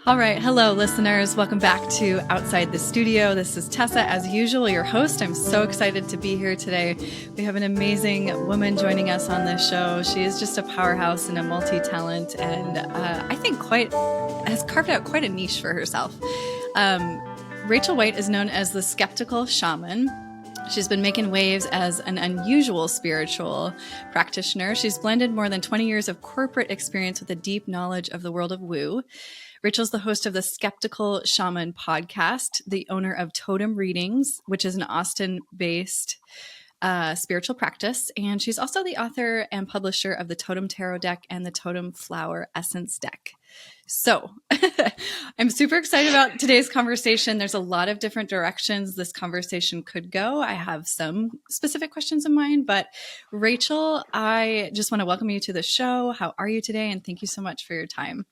All right. Hello, listeners. Welcome back to Outside the Studio. This is Tessa, as usual, your host. I'm so excited to be here today. We have an amazing woman joining us on this show. She is just a powerhouse and a multi-talent, and I think has carved out quite a niche for herself. Rachel White is known as the skeptical shaman. She's been making waves as an unusual spiritual practitioner. She's blended more than 20 years of corporate experience with a deep knowledge of the world of woo. Rachel's the host of the Skeptical Shaman podcast, the owner of Totem Readings, which is an Austin-based spiritual practice. And she's also the author and publisher of the Totem Tarot deck and the Totem Flower Essence deck. So I'm super excited about today's conversation. There's a lot of different directions this conversation could go. I have some specific questions in mind, but Rachel, I just want to welcome you to the show. How are you today? And thank you so much for your time.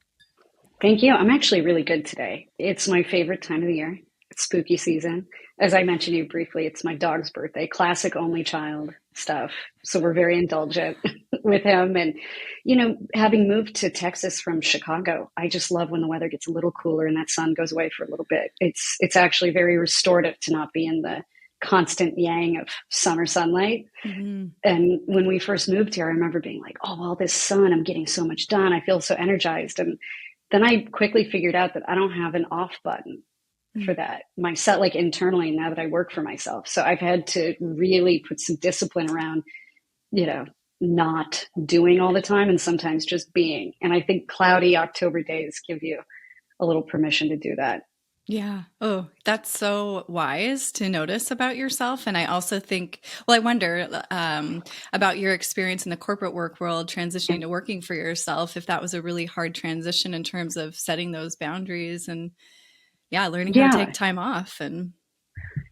Thank you. I'm actually really good today. It's my favorite time of the year. It's spooky season. As I mentioned to you briefly, it's my dog's birthday, classic only child stuff. So we're very indulgent with him. And, you know, having moved to Texas from Chicago, I just love when the weather gets a little cooler and that sun goes away for a little bit. It's actually very restorative to not be in the constant yang of summer sunlight. Mm-hmm. And when we first moved here, I remember being like, oh, well, this sun, I'm getting so much done. I feel so energized. And then I quickly figured out that I don't have an off button for that myself, like internally, now that I work for myself. So I've had to really put some discipline around, you know, not doing all the time and sometimes just being. And I think cloudy October days give you a little permission to do that. Yeah. Oh, that's so wise to notice about yourself. And I also think, well, I wonder about your experience in the corporate work world, transitioning to working for yourself, if that was a really hard transition in terms of setting those boundaries and learning how to take time off. And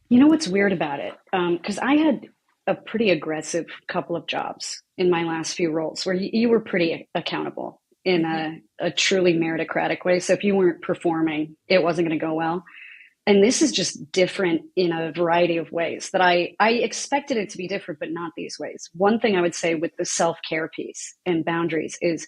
you know what's weird about it? Because I had a pretty aggressive couple of jobs in my last few roles where you were pretty accountable in a truly meritocratic way. So if you weren't performing, it wasn't going to go well. And this is just different in a variety of ways that I expected it to be different, but not these ways. One thing I would say with the self-care piece and boundaries is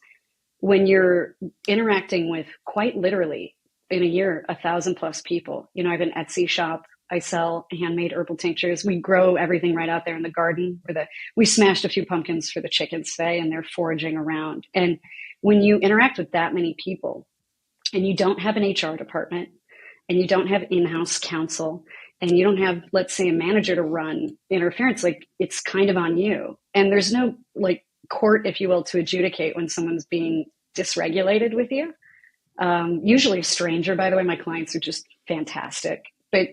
when you're interacting with quite literally in a year, 1,000+ people. You know, I have an Etsy shop. I sell handmade herbal tinctures. We grow everything right out there in the garden. We smashed a few pumpkins for the chickens today and they're foraging around. And when you interact with that many people and you don't have an HR department and you don't have in-house counsel and you don't have, let's say, a manager to run interference, like it's kind of on you. And there's no like court, if you will, to adjudicate when someone's being dysregulated with you. Usually a stranger, by the way. My clients are just fantastic, but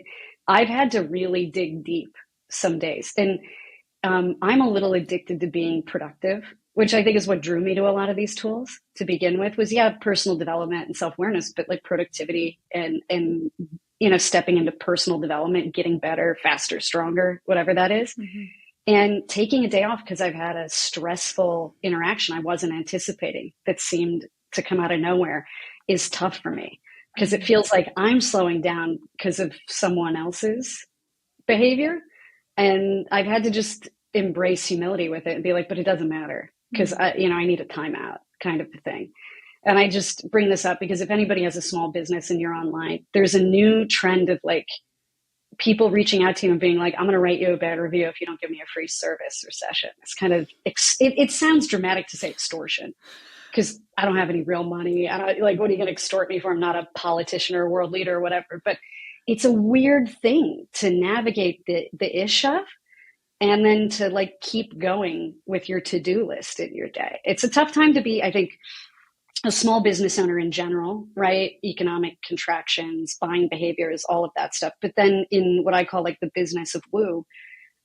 I've had to really dig deep some days. And I'm a little addicted to being productive, which I think is what drew me to a lot of these tools to begin with was, personal development and self-awareness, but like productivity and, you know, stepping into personal development, getting better, faster, stronger, whatever that is. Mm-hmm. And taking a day off because I've had a stressful interaction I wasn't anticipating that seemed to come out of nowhere is tough for me because it feels like I'm slowing down because of someone else's behavior. And I've had to just embrace humility with it and be like, but it doesn't matter because I need a timeout kind of a thing. And I just bring this up because if anybody has a small business and you're online, there's a new trend of like people reaching out to you and being like, I'm going to write you a bad review if you don't give me a free service or session. It's kind of, it sounds dramatic to say extortion. Because I don't have any real money. I don't like, what are you going to extort me for? I'm not a politician or a world leader or whatever. But it's a weird thing to navigate the ish of and then to like keep going with your to-do list in your day. It's a tough time to be, I think, a small business owner in general, right? Economic contractions, buying behaviors, all of that stuff. But then in what I call like the business of woo,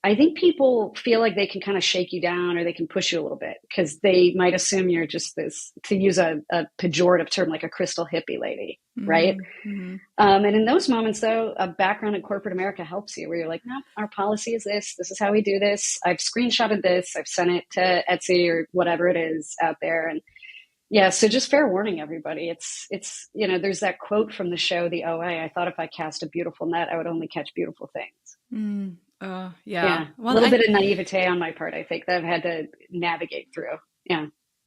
I think people feel like they can kind of shake you down or they can push you a little bit because they might assume you're just this, to use a pejorative term, like a crystal hippie lady, right? Mm-hmm. And in those moments, though, a background in corporate America helps you where you're like, no, our policy is this. This is how we do this. I've screenshotted this. I've sent it to Etsy or whatever it is out there. And so just fair warning, everybody. It's you know, there's that quote from the show, The OA, I thought if I cast a beautiful net, I would only catch beautiful things. Mm. Yeah. Well, a little bit of naivete on my part, I think, that I've had to navigate through. Yeah.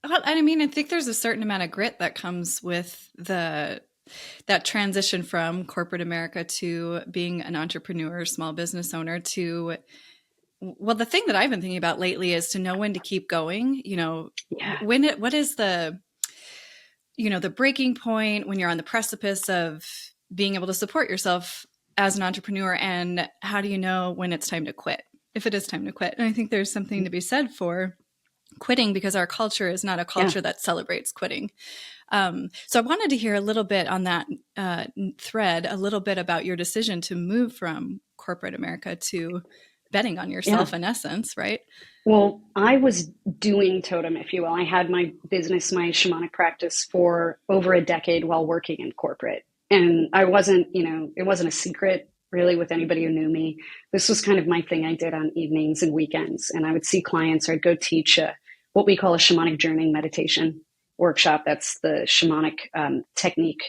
Well, and I mean, I think there's a certain amount of grit that comes with the that transition from corporate America to being an entrepreneur, small business owner to, well, the thing that I've been thinking about lately is to know when to keep going. Yeah. What is the breaking point when you're on the precipice of being able to support yourself as an entrepreneur, and how do you know when it's time to quit, if it is time to quit? And I think there's something to be said for quitting, because our culture is not a culture that celebrates quitting. So I wanted to hear a little bit on that thread, a little bit about your decision to move from corporate America to betting on yourself, in essence, right? Well, I was doing totem, if you will. I had my business, my shamanic practice for over a decade while working in corporate. And I wasn't, it wasn't a secret really with anybody who knew me. This was kind of my thing I did on evenings and weekends. And I would see clients, or I'd go teach what we call a shamanic journeying meditation workshop. That's the shamanic technique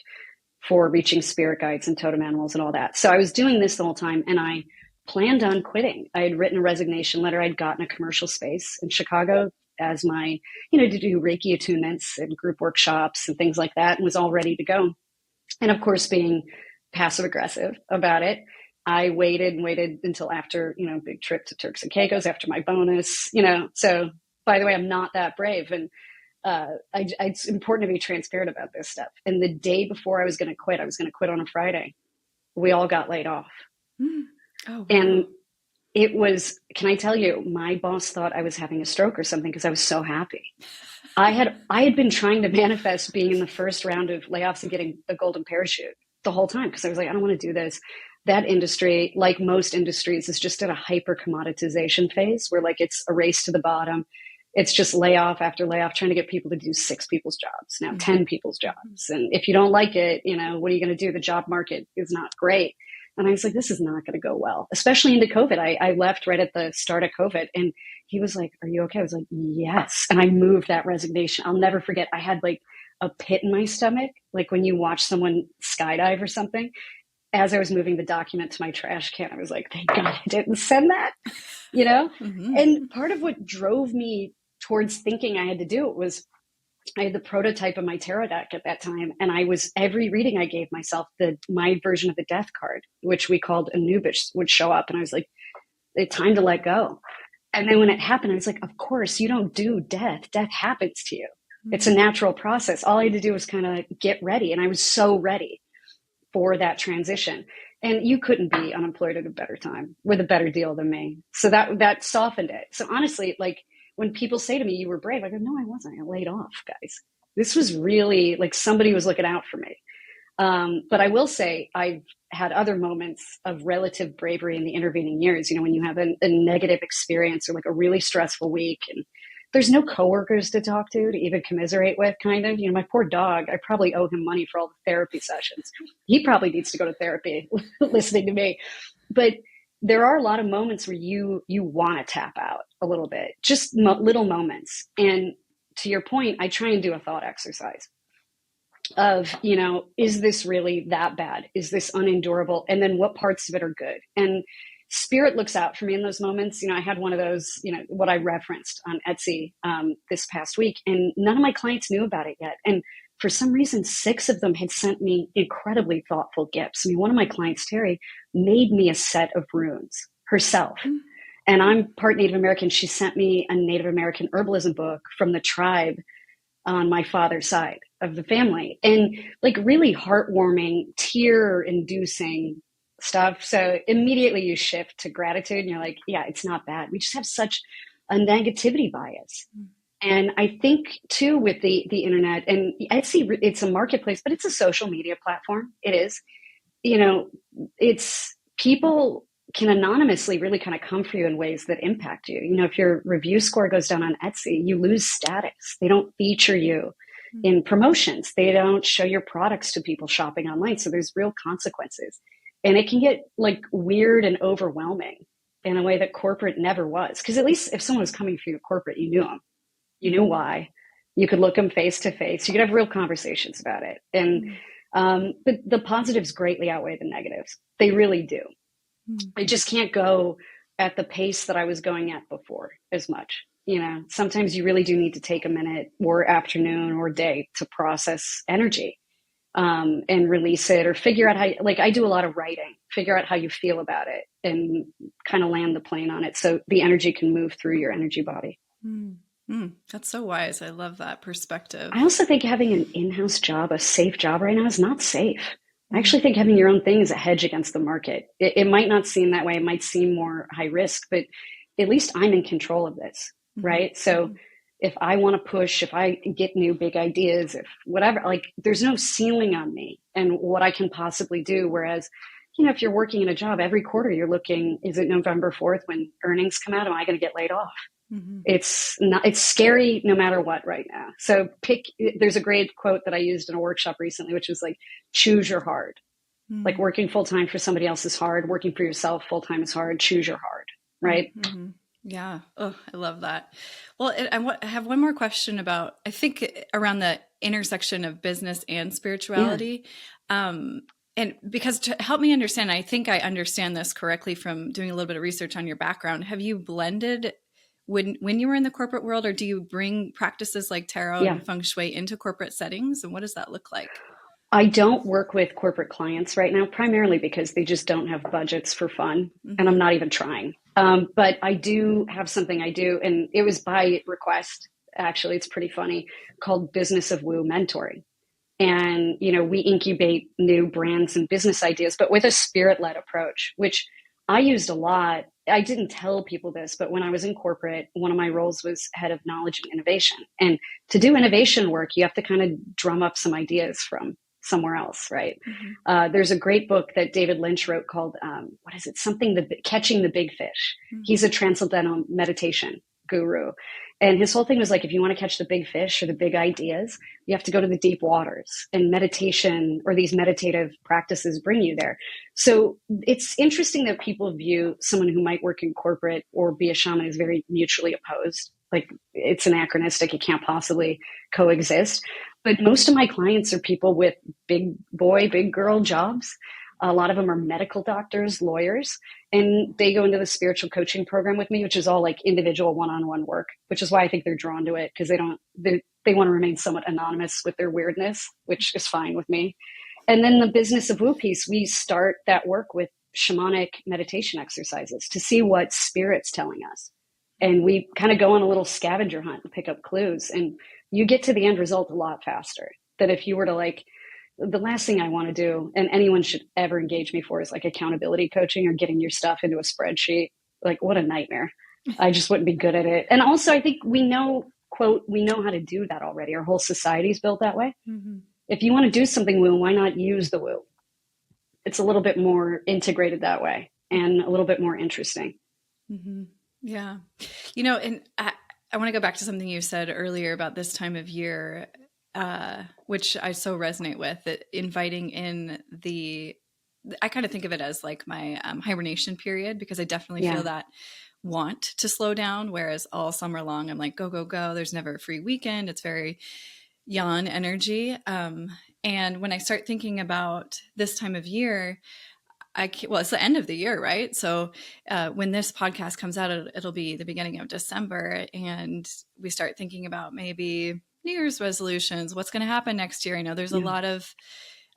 for reaching spirit guides and totem animals and all that. So I was doing this the whole time, and I planned on quitting. I had written a resignation letter. I'd gotten a commercial space in Chicago as my, to do Reiki attunements and group workshops and things like that, and was all ready to go. And of course, being passive aggressive about it, I waited and waited until after, big trip to Turks and Caicos after my bonus, So by the way, I'm not that brave. And it's important to be transparent about this stuff. And the day before I was going to quit on a Friday. We all got laid off. Oh, wow. And it was, can I tell you, my boss thought I was having a stroke or something because I was so happy. I had been trying to manifest being in the first round of layoffs and getting a golden parachute the whole time, because I was like, I don't want to do this. That industry, like most industries, is just at a hyper commoditization phase where it's a race to the bottom. It's just layoff after layoff, trying to get people to do 6 people's jobs, now 10 people's jobs. And if you don't like it, what are you going to do? The job market is not great. And I was like, this is not going to go well, especially into COVID. I left right at the start of COVID, and he was like, are you okay? I was like, yes. And I moved that resignation. I'll never forget. I had a pit in my stomach, like when you watch someone skydive or something. As I was moving the document to my trash can, I was like, thank God I didn't send that, Mm-hmm. And part of what drove me towards thinking I had to do it was I had the prototype of my tarot deck at that time. And every reading I gave myself, my version of the death card, which we called Anubis, would show up. And I was like, it's time to let go. And then when it happened, I was like, of course, you don't do death. Death happens to you. Mm-hmm. It's a natural process. All I had to do was kind of get ready. And I was so ready for that transition. And you couldn't be unemployed at a better time with a better deal than me. So that softened it. So honestly, when people say to me, you were brave, I go, no, I wasn't. I got laid off, guys. This was really somebody was looking out for me. But I will say I've had other moments of relative bravery in the intervening years. When you have a negative experience or a really stressful week, and there's no coworkers to talk to even commiserate with, kind of. My poor dog, I probably owe him money for all the therapy sessions. He probably needs to go to therapy listening to me. But there are a lot of moments where you want to tap out a little bit, just little moments. And to your point, I try and do a thought exercise of, is this really that bad? Is this unendurable? And then what parts of it are good? And spirit looks out for me in those moments. I had one of those, what I referenced on Etsy this past week, and none of my clients knew about it yet. And for some reason, 6 of them had sent me incredibly thoughtful gifts. I mean, one of my clients, Terry, made me a set of runes herself. Mm-hmm. And I'm part Native American. She sent me a Native American herbalism book from the tribe on my father's side of the family. And really heartwarming, tear-inducing stuff. So immediately you shift to gratitude and you're like, yeah, it's not bad. We just have such a negativity bias. Mm-hmm. And I think too, with the internet, and Etsy, it's a marketplace, but it's a social media platform. It is, it's people can anonymously really kind of come for you in ways that impact you. If your review score goes down on Etsy, you lose status. They don't feature you in promotions. They don't show your products to people shopping online. So there's real consequences. And it can get weird and overwhelming in a way that corporate never was. Because at least if someone was coming for you corporate, you knew them. You knew why. You could look them face to face. You could have real conversations about it. And but the positives greatly outweigh the negatives. They really do. I just can't go at the pace that I was going at before as much. Sometimes you really do need to take a minute or afternoon or day to process energy. and release it, or figure out how, like I do a lot of writing, figure out how you feel about it and kind of land the plane on it so the energy can move through your energy body. That's so wise. I love that perspective. I also think having an in-house job, a safe job right now, is not safe. I actually think having your own thing is a hedge against the market. It might not seem that way. It might seem more high risk, but at least I'm in control of this, right? So if I want to push, if I get new big ideas, if whatever, like there's no ceiling on me and what I can possibly do. Whereas, if you're working in a job every quarter, you're looking, is it November 4th when earnings come out? Am I going to get laid off? It's scary no matter what right now. So there's a great quote that I used in a workshop recently, which was like, choose your hard. Like working full time for somebody else is hard. Working for yourself full time is hard. Choose your hard. Right. Yeah. Oh, I love that. Well, I have one more question about, I think around the intersection of business and spirituality. And because to help me understand, I think I understand this correctly from doing a little bit of research on your background. Have you blended when you were in the corporate world, or do you bring practices like tarot and feng shui into corporate settings? And what does that look like? I don't work with corporate clients right now, primarily because they just don't have budgets for fun. And I'm not even trying. But I do have something I do, and it was by request. Actually, it's pretty funny, called Business of Woo Mentoring. And, we incubate new brands and business ideas, but with a spirit-led approach, which I used a lot. I didn't tell people this, but when I was in corporate, one of my roles was head of knowledge and innovation. And to do innovation work, you have to kind of drum up some ideas from somewhere else, right? There's a great book that David Lynch wrote called, Catching the Big Fish. He's a transcendental meditation guru. And his whole thing was like, if you want to catch the big fish or the big ideas, you have to go to the deep waters, and meditation or these meditative practices bring you there. So it's interesting that people view someone who might work in corporate or be a shaman as very mutually opposed. Like it's anachronistic. It can't possibly coexist. But most of my clients are people with big boy, big girl jobs. A lot of them are medical doctors, lawyers, and they go into the spiritual coaching program with me, which is all like individual one-on-one work, which is why I think they're drawn to it, because they want to remain somewhat anonymous with their weirdness, which is fine with me. And then the Business of Woo piece, we start that work with shamanic meditation exercises to see what spirit's telling us. And we kind of go on a little scavenger hunt and pick up clues, and you get to the end result a lot faster than if you were to the last thing I want to do, and anyone should ever engage me for, is like accountability coaching or getting your stuff into a spreadsheet. Like, what a nightmare. I just wouldn't be good at it. And also I think we know how to do that already. Our whole society is built that way. If you want to do something woo, why not use the woo? It's a little bit more integrated that way and a little bit more interesting. Yeah. And I want to go back to something you said earlier about this time of year, which I so resonate with, that inviting in I kind of think of it as like my hibernation period, because I definitely feel that want to slow down. Whereas all summer long, I'm like, go, go, go. There's never a free weekend. It's very yawn energy. And when I start thinking about this time of year, it's the end of the year, right? So when this podcast comes out, it'll be the beginning of December, and we start thinking about maybe New Year's resolutions, what's going to happen next year. I know there's a lot of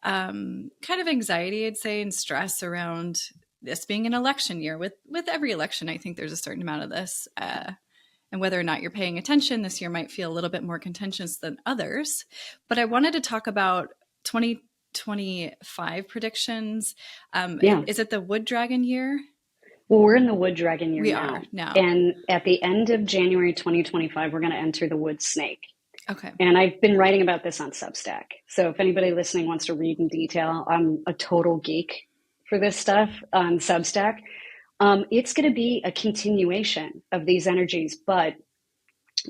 kind of anxiety, I'd say, and stress around this being an election year. With every election, I think there's a certain amount of this. And whether or not you're paying attention, this year might feel a little bit more contentious than others. But I wanted to talk about 2025 predictions. Is it the Wood Dragon year? Well, we're in the Wood Dragon year We are now. And at the end of January 2025, we're going to enter the Wood Snake. Okay. And I've been writing about this on Substack. So if anybody listening wants to read in detail, I'm a total geek for this stuff on Substack. It's going to be a continuation of these energies, but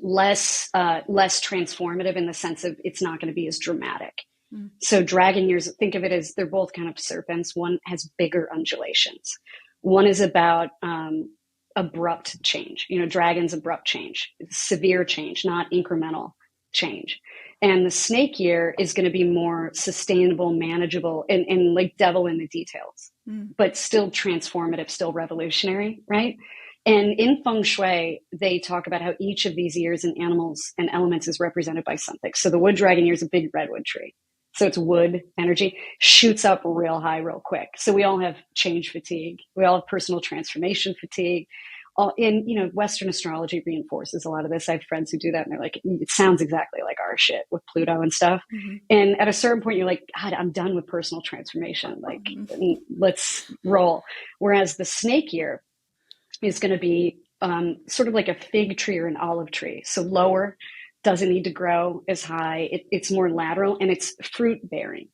less transformative in the sense of it's not going to be as dramatic. So dragon years, think of it as they're both kind of serpents. One has bigger undulations. One is about abrupt change. Dragon's abrupt change, severe change, not incremental change. And the snake year is going to be more sustainable, manageable, and like devil in the details, but still transformative, still revolutionary, right? And in feng shui, they talk about how each of these years and animals and elements is represented by something. So the Wood Dragon year is a big redwood tree. so it's wood energy, shoots up real high real quick. So we all have change fatigue. We all have personal transformation fatigue. In, Western astrology reinforces a lot of this. I have friends who do that and they're like, it sounds exactly like our shit with Pluto and stuff. Mm-hmm. And at a certain point, you're like, God, I'm done with personal transformation. Like, let's roll. Whereas the snake year is going to be sort of like a fig tree or an olive tree. So lower, doesn't need to grow as high. It's more lateral and it's fruit bearing.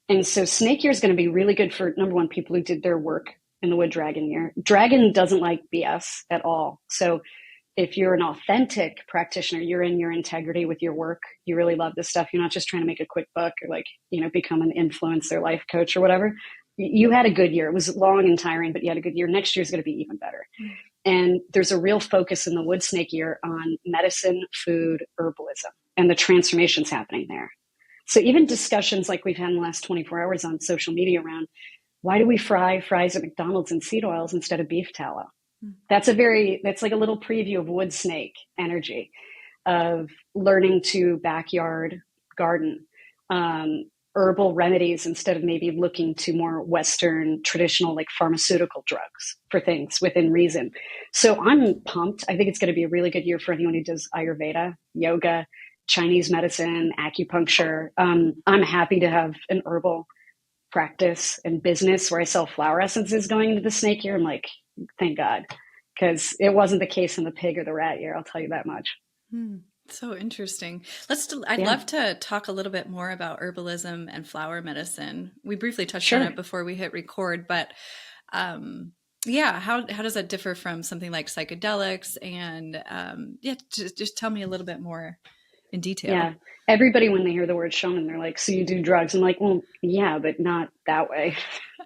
And so snake year is going to be really good for, number one, people who did their work in the wood dragon year. Dragon doesn't like BS at all. So if you're an authentic practitioner, you're in your integrity with your work, you really love this stuff, you're not just trying to make a quick buck or like, become an influencer life coach or whatever. You had a good year. It was long and tiring, but you had a good year. Next year is going to be even better. Mm-hmm. And there's a real focus in the wood snake year on medicine, food, herbalism, and the transformations happening there. So even discussions like we've had in the last 24 hours on social media around, why do we fry fries at McDonald's in seed oils instead of beef tallow? That's like a little preview of wood snake energy, of learning to backyard garden, herbal remedies instead of maybe looking to more Western traditional like pharmaceutical drugs for things within reason. So I'm pumped. I think it's going to be a really good year for anyone who does Ayurveda, yoga, Chinese medicine, acupuncture. I'm happy to have an herbal practice and business where I sell flower essences going into the snake year. I'm like, thank God, because it wasn't the case in the pig or the rat year. I'll tell you that much. So interesting. I'd love to talk a little bit more about herbalism and flower medicine. We briefly touched on it before we hit record, but how does that differ from something like psychedelics? And just tell me a little bit more in detail. Yeah. Everybody, when they hear the word shaman, they're like, so you do drugs? I'm like, well, yeah, but not that way.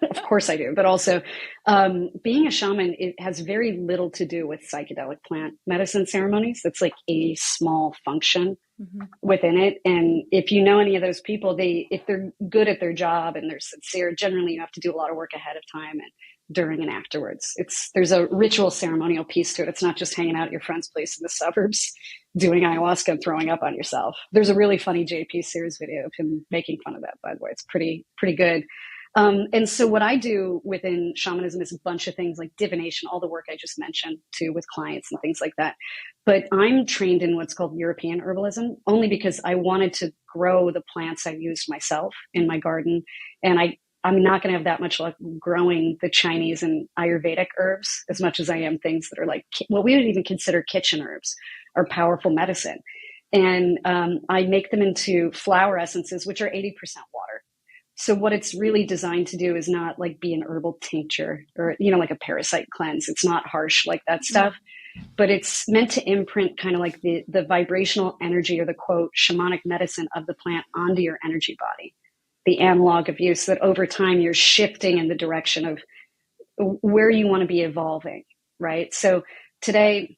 Of course I do. But also being a shaman, it has very little to do with psychedelic plant medicine ceremonies. That's like a small function within it. And if you know any of those people, if they're good at their job and they're sincere, generally you have to do a lot of work ahead of time and during and afterwards. There's a ritual ceremonial piece to it. It's not just hanging out at your friend's place in the suburbs doing ayahuasca and throwing up on yourself. There's a really funny JP Sears video of him making fun of that, by the way. It's pretty good. And so what I do within shamanism is a bunch of things like divination, all the work I just mentioned too with clients and things like that. But I'm trained in what's called European herbalism only because I wanted to grow the plants I used myself in my garden. And I'm not going to have that much luck growing the Chinese and Ayurvedic herbs as much as I am things that are like what we would even consider kitchen herbs or powerful medicine. And I make them into flower essences, which are 80% water. So what it's really designed to do is not like be an herbal tincture or, like a parasite cleanse. It's not harsh like that stuff, but it's meant to imprint kind of like the vibrational energy or the quote shamanic medicine of the plant onto your energy body, the analog of use, so that over time you're shifting in the direction of where you want to be evolving, right? So today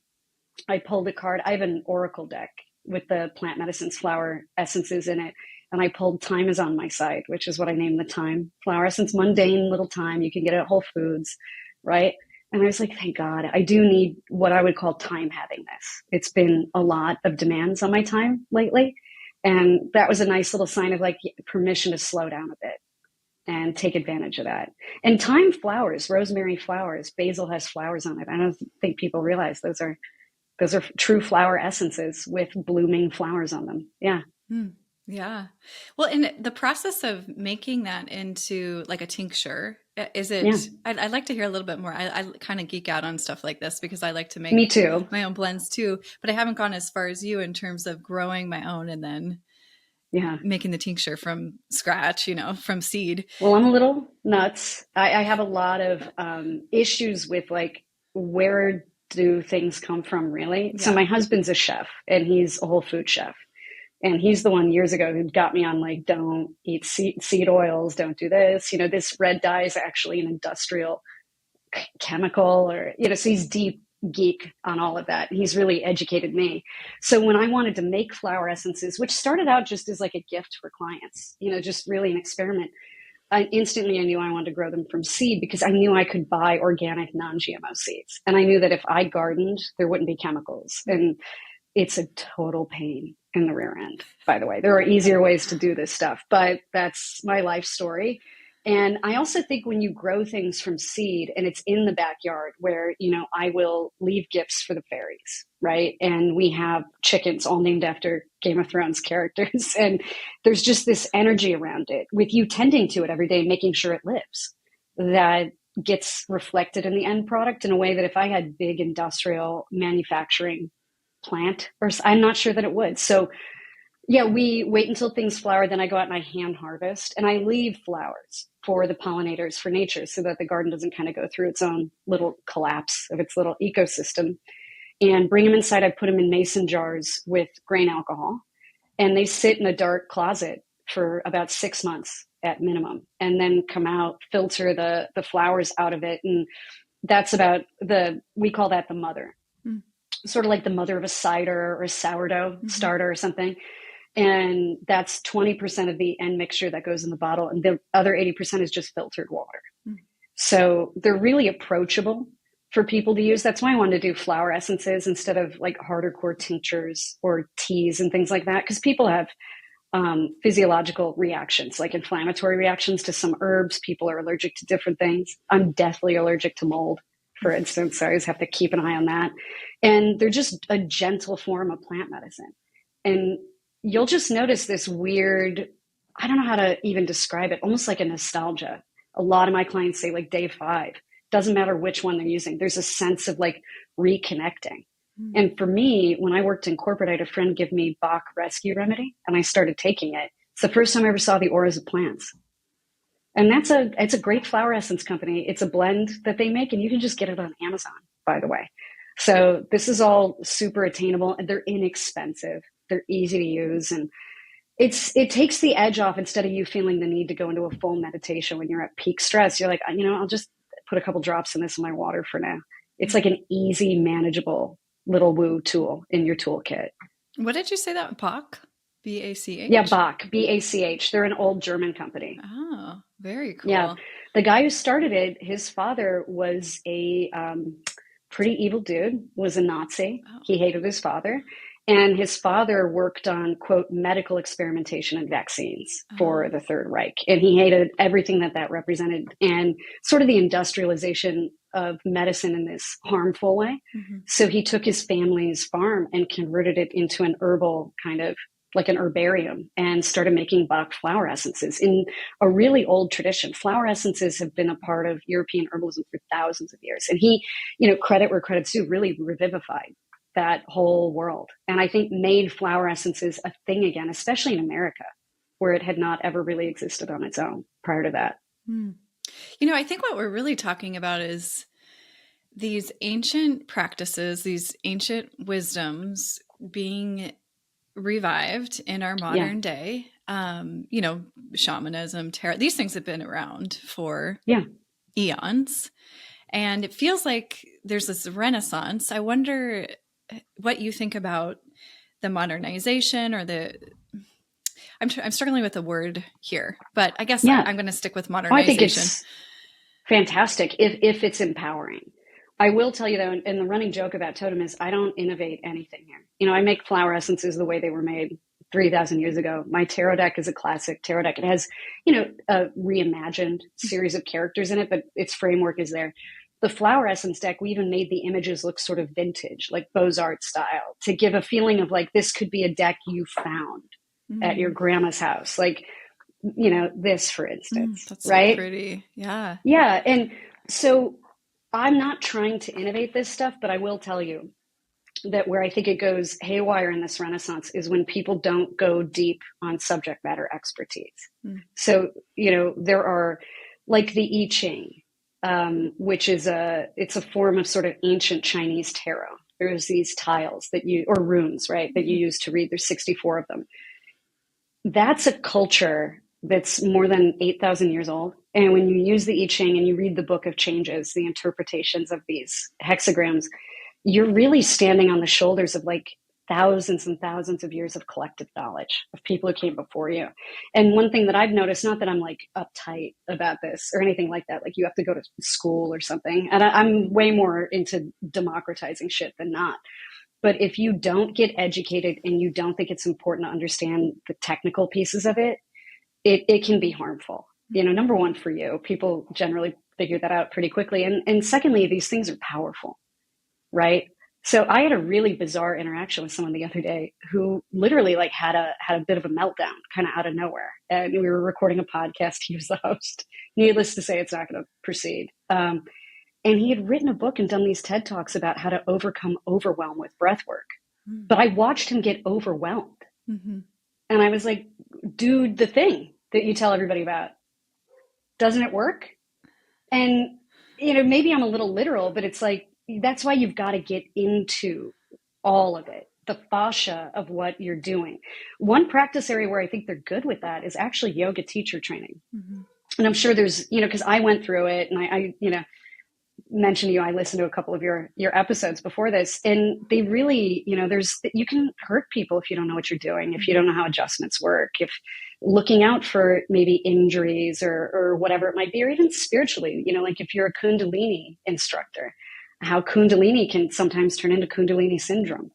I pulled a card. I have an oracle deck with the plant medicines flower essences in it. And I pulled Time is on my side, which is what I named the Time flower essence, mundane little thyme. You can get it at Whole Foods, right? And I was like, thank God, I do need what I would call time having this. It's been a lot of demands on my time lately. And that was a nice little sign of like permission to slow down a bit and take advantage of that. And thyme flowers, rosemary flowers, basil has flowers on it. I don't think people realize those are true flower essences with blooming flowers on them. Yeah. Yeah. Well, in the process of making that into like a tincture, is it, I'd like to hear a little bit more. I kind of geek out on stuff like this because I like to make Me too. my own blends too, but I haven't gone as far as you in terms of growing my own and then making the tincture from scratch, from seed. Well, I'm a little nuts. I have a lot of issues with like, where do things come from really? Yeah. So my husband's a chef and he's a whole food chef. And he's the one years ago who got me on like, don't eat seed oils, don't do this. This red dye is actually an industrial chemical or, so he's deep geek on all of that. He's really educated me. So when I wanted to make flower essences, which started out just as like a gift for clients, just really an experiment, I knew I wanted to grow them from seed because I knew I could buy organic non-GMO seeds. And I knew that if I gardened, there wouldn't be chemicals. And it's a total pain in the rear end, by the way. There are easier ways to do this stuff, but that's my life story. And I also think when you grow things from seed and it's in the backyard where, I will leave gifts for the fairies, right? And we have chickens all named after Game of Thrones characters. And there's just this energy around it with you tending to it every day, making sure it lives, that gets reflected in the end product in a way that if I had big industrial manufacturing plant, or I'm not sure that it would. So yeah, we wait until things flower, then I go out and I hand harvest, and I leave flowers for the pollinators, for nature, so that the garden doesn't kind of go through its own little collapse of its little ecosystem. And bring them inside. I put them in mason jars with grain alcohol, and they sit in a dark closet for about 6 months at minimum, and then come out, filter the flowers out of it. And that's about we call that the mother. Sort of like the mother of a cider or a sourdough starter or something. And that's 20% of the end mixture that goes in the bottle. And the other 80% is just filtered water. So they're really approachable for people to use. That's why I wanted to do flower essences instead of like harder core tinctures or teas and things like that. Because people have physiological reactions, like inflammatory reactions to some herbs. People are allergic to different things. I'm deathly allergic to mold, for instance. So I always have to keep an eye on that. And they're just a gentle form of plant medicine. And you'll just notice this weird, I don't know how to even describe it, almost like a nostalgia. A lot of my clients say like day 5, doesn't matter which one they're using. There's a sense of like reconnecting. And for me, when I worked in corporate, I had a friend give me Bach Rescue Remedy, and I started taking it. It's the first time I ever saw the auras of plants. And it's a great flower essence company. It's a blend that they make, and you can just get it on Amazon, by the way. So this is all super attainable, and they're inexpensive. They're easy to use, and it takes the edge off. Instead of you feeling the need to go into a full meditation when you're at peak stress, you're like, I'll just put a couple drops in this in my water for now. It's like an easy, manageable little woo tool in your toolkit. What did you say that? Bach? B-A-C-H? Yeah, Bach, B-A-C-H. They're an old German company. Oh, very cool. Yeah. The guy who started it, his father was a pretty evil dude, was a Nazi. Oh. He hated his father. And his father worked on, quote, medical experimentation and vaccines for the Third Reich. And he hated everything that represented, and sort of the industrialization of medicine in this harmful way. So he took his family's farm and converted it into an herbal kind of like an herbarium, and started making Bach flower essences in a really old tradition. Flower essences have been a part of European herbalism for thousands of years. And he, credit where credit's due, really revivified that whole world. And I think made flower essences a thing again, especially in America, where it had not ever really existed on its own prior to that. I think what we're really talking about is these ancient practices, these ancient wisdoms being revived in our modern day. Shamanism, tarot, these things have been around for eons. And it feels like there's this renaissance. I wonder what you think about the modernization, or I'm struggling with the word here, but I guess I'm going to stick with modernization. I think it's fantastic if it's empowering. I will tell you though, and the running joke about Totem is I don't innovate anything here. I make flower essences the way they were made 3,000 years ago. My tarot deck is a classic tarot deck. It has, a reimagined series of characters in it, but its framework is there. The flower essence deck, we even made the images look sort of vintage, like Beaux-Arts style, to give a feeling of like, this could be a deck you found at your grandma's house. Like, this, for instance, that's right? So pretty. Yeah. Yeah. And so I'm not trying to innovate this stuff, but I will tell you that where I think it goes haywire in this renaissance is when people don't go deep on subject matter expertise. So, there are like the I Ching, which is it's a form of sort of ancient Chinese tarot. There's these tiles or runes, right, that you use to read. There's 64 of them. That's a culture that's more than 8,000 years old. And when you use the I Ching and you read the Book of Changes, the interpretations of these hexagrams, you're really standing on the shoulders of like thousands and thousands of years of collective knowledge of people who came before you. And one thing that I've noticed, not that I'm like uptight about this or anything like that, like you have to go to school or something. And I'm way more into democratizing shit than not. But if you don't get educated and you don't think it's important to understand the technical pieces of it, it can be harmful. You know, number one, for you, people generally figure that out pretty quickly. And secondly, these things are powerful, right? So I had a really bizarre interaction with someone the other day who literally like had a bit of a meltdown kind of out of nowhere. And we were recording a podcast. He was the host. Needless to say, it's not going to proceed. And he had written a book and done these TED Talks about how to overcome overwhelm with breath work. Mm-hmm. But I watched him get overwhelmed. Mm-hmm. And I was like, dude, the thing that you tell everybody about, doesn't it work? And, you know, maybe I'm a little literal, but it's like, that's why you've got to get into all of it, the fascia of what you're doing. One practice area where I think they're good with that is actually yoga teacher training. Mm-hmm. And I'm sure there's, you know, because I went through it and I you know, mentioned to you, I listened to a couple of your episodes before this, and they really, you know, you can hurt people if you don't know what you're doing, if you don't know how adjustments work, if looking out for maybe injuries or whatever it might be, or even spiritually, you know, like if you're a Kundalini instructor, how Kundalini can sometimes turn into Kundalini syndrome.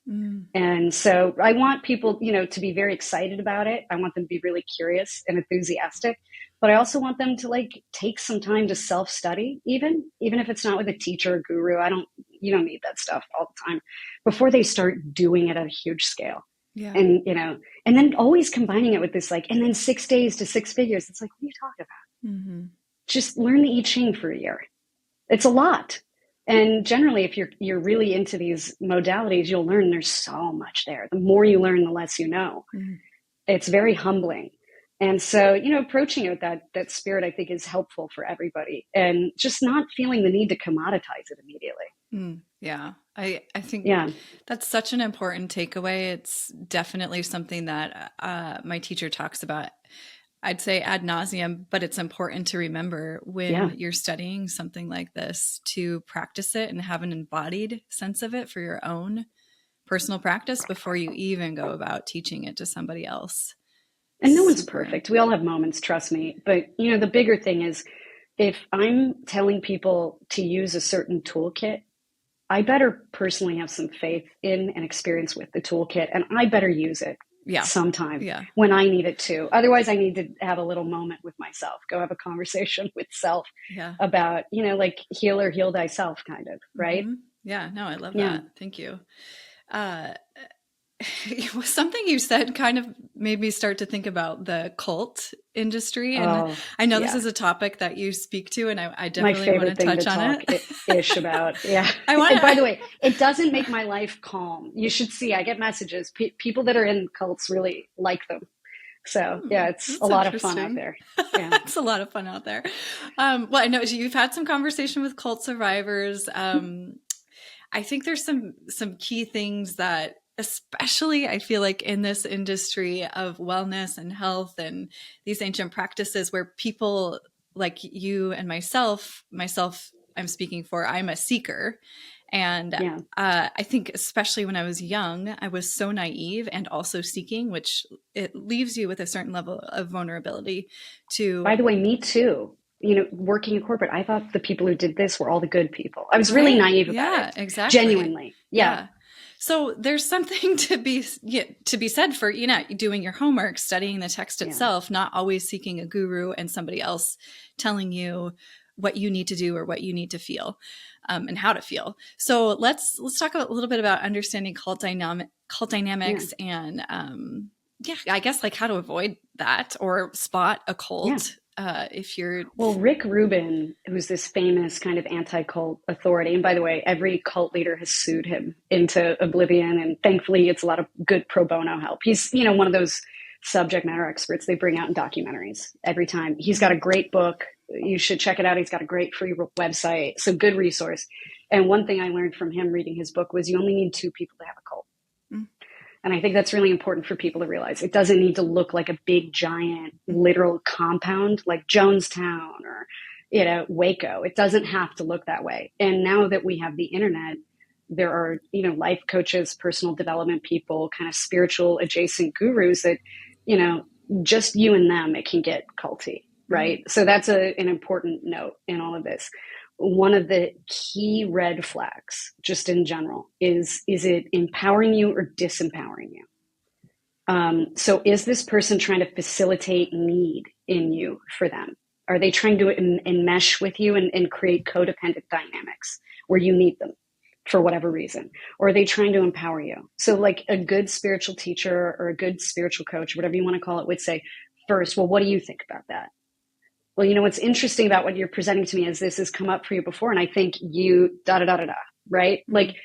And so I want people, you know, to be very excited about it. I want them to be really curious and enthusiastic, but I also want them to like take some time to self-study, even if it's not with a teacher or guru. You don't need that stuff all the time before they start doing it at a huge scale. Yeah. And, you know, and then always combining it with this, like, and then 6 days to 6 figures. It's like, what are you talking about? Mm-hmm. Just learn the I Ching for a year. It's a lot. And generally, if you're really into these modalities, you'll learn there's so much there. The more you learn, the less you know. Mm-hmm. It's very humbling. And so, you know, approaching it with that spirit, I think, is helpful for everybody, and just not feeling the need to commoditize it immediately. Yeah, I think that's such an important takeaway. It's definitely something that my teacher talks about, I'd say ad nauseum, but it's important to remember when you're studying something like this to practice it and have an embodied sense of it for your own personal practice before you even go about teaching it to somebody else. And no one's perfect. We all have moments, trust me. But, you know, the bigger thing is if I'm telling people to use a certain toolkit, I better personally have some faith in and experience with the toolkit, and I better use it sometime when I need it to. Otherwise, I need to have a little moment with myself, go have a conversation with self about, you know, like heal or heal thyself kind of, right? Mm-hmm. Yeah, no, I love that. Thank you. Something you said kind of made me start to think about the cult industry. And I know this is a topic that you speak to, and I definitely want to touch on it. Ish about. Yeah. And by the way, it doesn't make my life calm. You should see, I get messages. People that are in cults really like them. So yeah, it's a lot of fun out there. Yeah. It's a lot of fun out there. Well, I know you've had some conversation with cult survivors. I think there's some key things that, especially I feel like in this industry of wellness and health and these ancient practices, where people like you and myself, I'm speaking for, I'm a seeker. And I think especially when I was young, I was so naive and also seeking, which it leaves you with a certain level of vulnerability to. By the way, me too. You know, working in corporate, I thought the people who did this were all the good people. I was really naive about it. Exactly. Genuinely. Yeah. So there's something to be said for, you know, doing your homework, studying the text itself, not always seeking a guru and somebody else telling you what you need to do or what you need to feel, and how to feel. So let's talk a little bit about understanding cult dynamics and I guess like how to avoid that or spot a cult. If you're Rick Rubin, who's this famous kind of anti-cult authority, and by the way, every cult leader has sued him into oblivion, and thankfully it's a lot of good pro bono help. He's, you know, one of those subject matter experts they bring out in documentaries every time. He's got a great book. You should check it out. He's got a great free website, so good resource. And one thing I learned from him reading his book was you only need 2 people to have a cult. And I think that's really important for people to realize. It doesn't need to look like a big, giant, literal compound like Jonestown or, you know, Waco. It doesn't have to look that way. And now that we have the internet, there are, you know, life coaches, personal development people, kind of spiritual adjacent gurus that, you know, just you and them, it can get culty, right? So that's an important note in all of this. one of the key red flags, just in general, is it empowering you or disempowering you? So is this person trying to facilitate need in you for them? Are they trying to enmesh with you and create codependent dynamics where you need them for whatever reason? Or are they trying to empower you? So like a good spiritual teacher or a good spiritual coach, whatever you want to call it, would say, first, well, what do you think about that? Well, what's interesting about what you're presenting to me is this has come up for you before. And I think you right? Like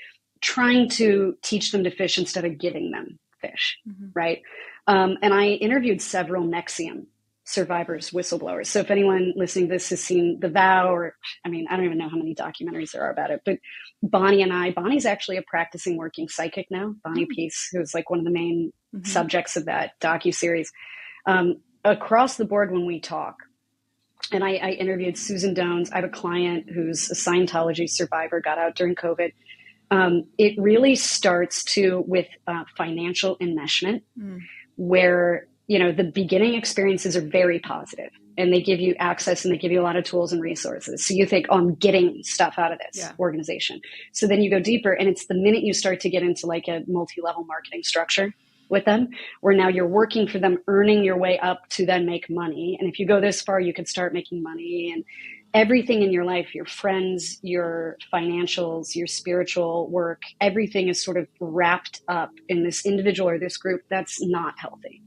trying to teach them to fish instead of giving them fish, right? And I interviewed several NXIVM survivors, whistleblowers. So if anyone listening to this has seen The Vow, or I don't even know how many documentaries there are about it, but Bonnie's actually a practicing working psychic now, Bonnie Peace, who's like one of the main subjects of that docuseries. Across the board when we talk, and I interviewed Susan Dones. I have a client who's a Scientology survivor, got out during COVID. It really starts with financial enmeshment, where, the beginning experiences are very positive and they give you access and they give you a lot of tools and resources. So you think, oh, I'm getting stuff out of this organization. So then you go deeper, and it's the minute you start to get into like a multi-level marketing structure with them, where now you're working for them, earning your way up to then make money. And if you go this far, you can start making money, and everything in your life, your friends, your financials, your spiritual work, everything is sort of wrapped up in this individual or this group. That's not healthy,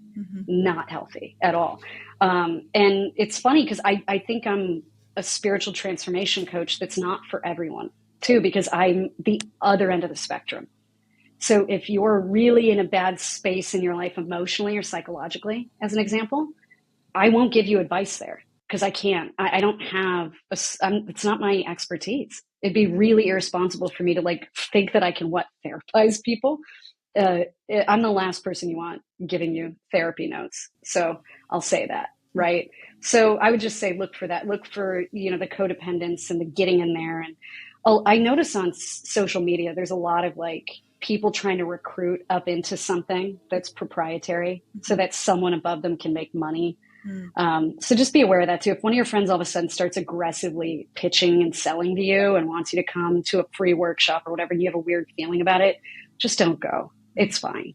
not healthy at all. And it's funny because I think I'm a spiritual transformation coach that's not for everyone too, because I'm the other end of the spectrum. So if you're really in a bad space in your life emotionally or psychologically, as an example, I won't give you advice there because I can't. I don't have, it's not my expertise. It'd be really irresponsible for me to like think that I can therapize people. I'm the last person you want giving you therapy notes. So I'll say that, right? So I would just say, look for that. Look for, the codependence and the getting in there. And I notice on social media, there's a lot of like people trying to recruit up into something that's proprietary so that someone above them can make money. So just be aware of that too. If one of your friends all of a sudden starts aggressively pitching and selling to you and wants you to come to a free workshop or whatever, and you have a weird feeling about it, just don't go. It's fine.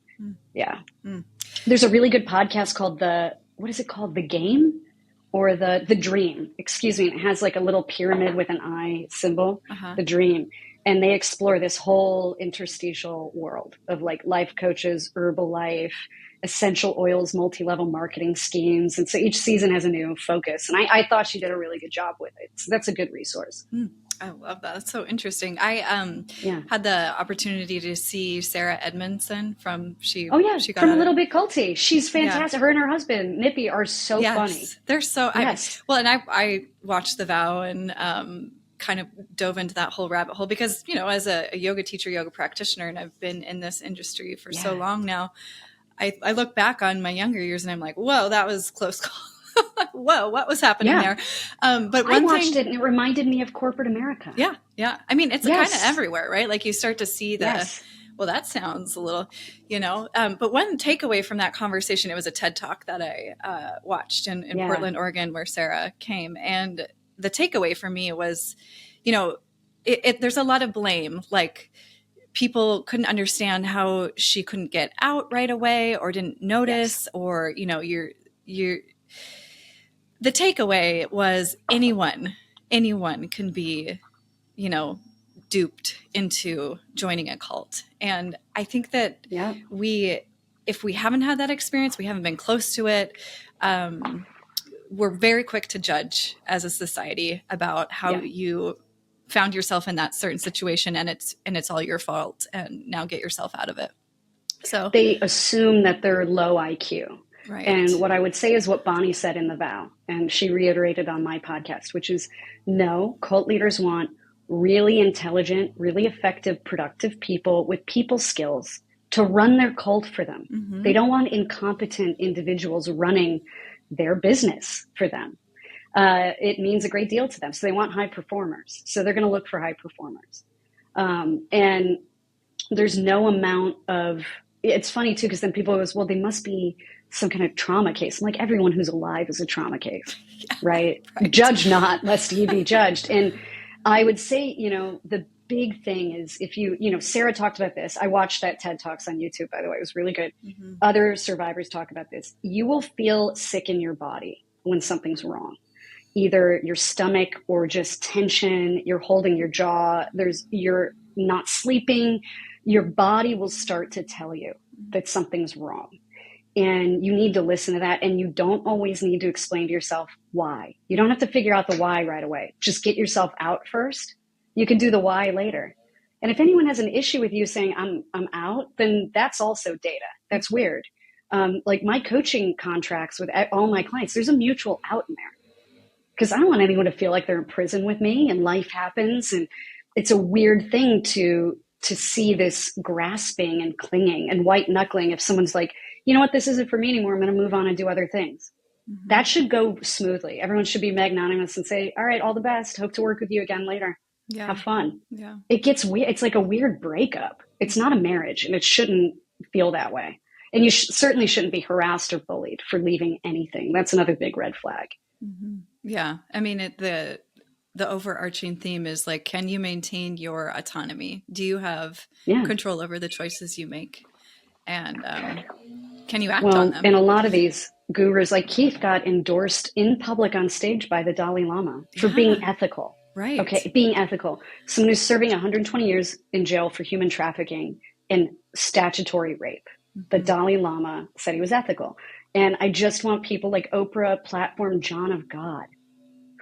Yeah. There's a really good podcast called what is it called? The Game or the Dream, excuse me. It has like a little pyramid with an eye symbol, The Dream. And they explore this whole interstitial world of like life coaches, Herbalife, essential oils, multi-level marketing schemes. And so each season has a new focus. And I thought she did a really good job with it. So that's a good resource. I love that. That's so interesting. I had the opportunity to see Sarah Edmondson from she got from a Little Bit Culty. She's fantastic. Yeah. Her and her husband Nippy are so funny. They're so I watched The Vow and kind of dove into that whole rabbit hole because, as a yoga teacher, yoga practitioner, and I've been in this industry for so long now, I look back on my younger years and I'm like, whoa, that was close call. Whoa, what was happening there? But I watched it and it reminded me of corporate America. Yeah. Yeah. I mean, it's kind of everywhere, right? Like you start to see well, that sounds a little, but one takeaway from that conversation, it was a TED Talk that I watched in Portland, Oregon, where Sarah came. And the takeaway for me was, there's a lot of blame. Like people couldn't understand how she couldn't get out right away or didn't notice or, the takeaway was anyone can be, duped into joining a cult. And I think that if we haven't had that experience, we haven't been close to it. We're very quick to judge as a society about how you found yourself in that certain situation and it's all your fault and now get yourself out of it. So they assume that they're low IQ. Right. And what I would say is what Bonnie said in The Vow, and she reiterated on my podcast, which is no, cult leaders want really intelligent, really effective, productive people with people skills to run their cult for them. Mm-hmm. They don't want incompetent individuals running their business for them. It means a great deal to them. So they want high performers. So they're going to look for high performers. And there's no amount of, it's funny too, because then people goes, well, they must be some kind of trauma case. I'm like, everyone who's alive is a trauma case, right? Judge not, lest ye be judged. And I would say, the big thing is if Sarah talked about this. I watched that TED Talks on YouTube, by the way. It was really good. Mm-hmm. Other survivors talk about this. You will feel sick in your body when something's wrong. Either your stomach or just tension, you're holding your jaw, you're not sleeping. Your body will start to tell you that something's wrong. And you need to listen to that. And you don't always need to explain to yourself why. You don't have to figure out the why right away. Just get yourself out first. You can do the why later. And if anyone has an issue with you saying, I'm out, then that's also data. That's weird. Like my coaching contracts with all my clients, there's a mutual out in there. Because I don't want anyone to feel like they're in prison with me and life happens. And it's a weird thing to see this grasping and clinging and white knuckling if someone's like, you know what, this isn't for me anymore. I'm going to move on and do other things. Mm-hmm. That should go smoothly. Everyone should be magnanimous and say, all right, all the best. Hope to work with you again later. Yeah. Have fun. Yeah. It gets weird. It's like a weird breakup. It's not a marriage and it shouldn't feel that way. And you certainly shouldn't be harassed or bullied for leaving anything. That's another big red flag. Mm-hmm. Yeah. I mean, the overarching theme is like, can you maintain your autonomy? Do you have control over the choices you make? And can you act on them? And a lot of these gurus, like Keith, got endorsed in public on stage by the Dalai Lama for being ethical. Right. Okay, being ethical. Someone who's serving 120 years in jail for human trafficking and statutory rape. Mm-hmm. The Dalai Lama said he was ethical. And I just want people like Oprah platform John of God,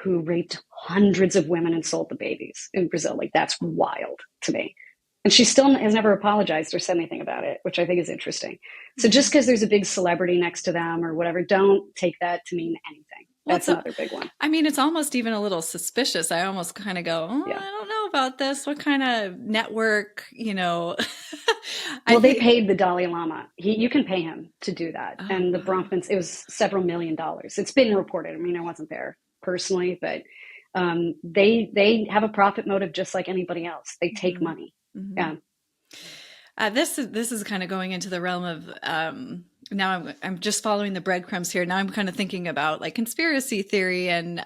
who raped hundreds of women and sold the babies in Brazil. Like, that's wild to me. And she still has never apologized or said anything about it, which I think is interesting. So just because there's a big celebrity next to them or whatever, don't take that to mean anything. That's another big one. I mean, it's almost even a little suspicious. I almost kind of go, I don't know about this. What kind of network, Well, they paid the Dalai Lama. You can pay him to do that. Oh, and the Bronfmans, it was several $1 million. It's been reported. I mean, I wasn't there personally, but they have a profit motive just like anybody else. They take money. Mm-hmm. Yeah. This is kind of going into the realm of now I'm just following the breadcrumbs here. Now I'm kind of thinking about like conspiracy theory and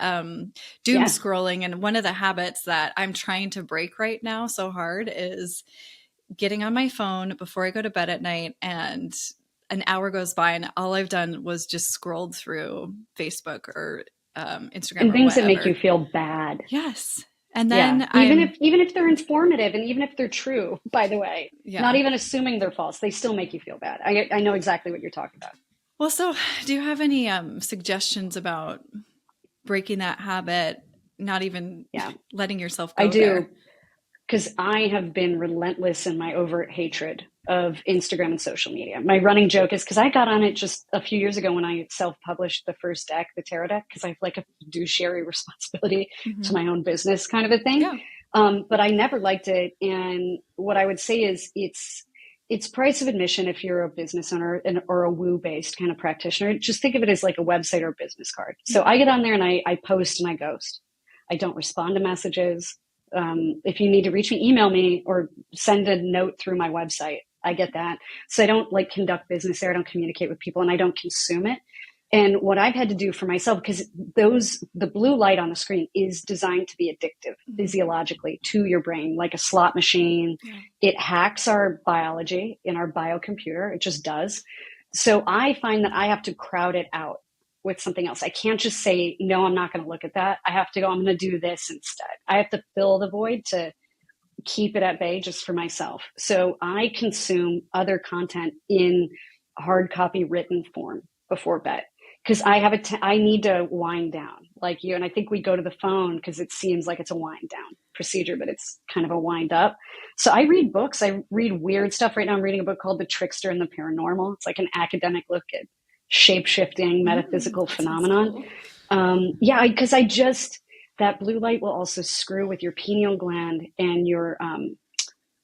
doom scrolling. And one of the habits that I'm trying to break right now so hard is getting on my phone before I go to bed at night, and an hour goes by and all I've done was just scrolled through Facebook or Instagram and things that make you feel bad. Yes. And then even if they're informative and even if they're true, by the way, not even assuming they're false, they still make you feel bad. I know exactly what you're talking about. Well, so do you have any suggestions about breaking that habit, not even letting yourself go there? I do, because I have been relentless in my overt hatred of Instagram and social media. My running joke is because I got on it just a few years ago when I self-published the first deck, the tarot deck, because I have like a fiduciary responsibility to my own business kind of a thing. Yeah. But I never liked it. And what I would say is it's price of admission if you're a business owner or a woo-based kind of practitioner. Just think of it as like a website or a business card. So I get on there and I post and I ghost. I don't respond to messages. If you need to reach me, email me or send a note through my website. I get that. So I don't like conduct business there. I don't communicate with people and I don't consume it. And what I've had to do for myself, because the blue light on the screen is designed to be addictive physiologically to your brain, like a slot machine. Yeah. It hacks our biology in our biocomputer. It just does. So I find that I have to crowd it out with something else. I can't just say, no, I'm not going to look at that. I have to go, I'm going to do this instead. I have to fill the void to keep it at bay just for myself. So I consume other content in hard copy written form before bed because I need to wind down like you. And I think we go to the phone because it seems like it's a wind down procedure, but it's kind of a wind up. So I read books. I read weird stuff. Right now I'm reading a book called The Trickster and the Paranormal. It's like an academic look at shape-shifting metaphysical phenomenon. Cool. Because that blue light will also screw with your pineal gland and your,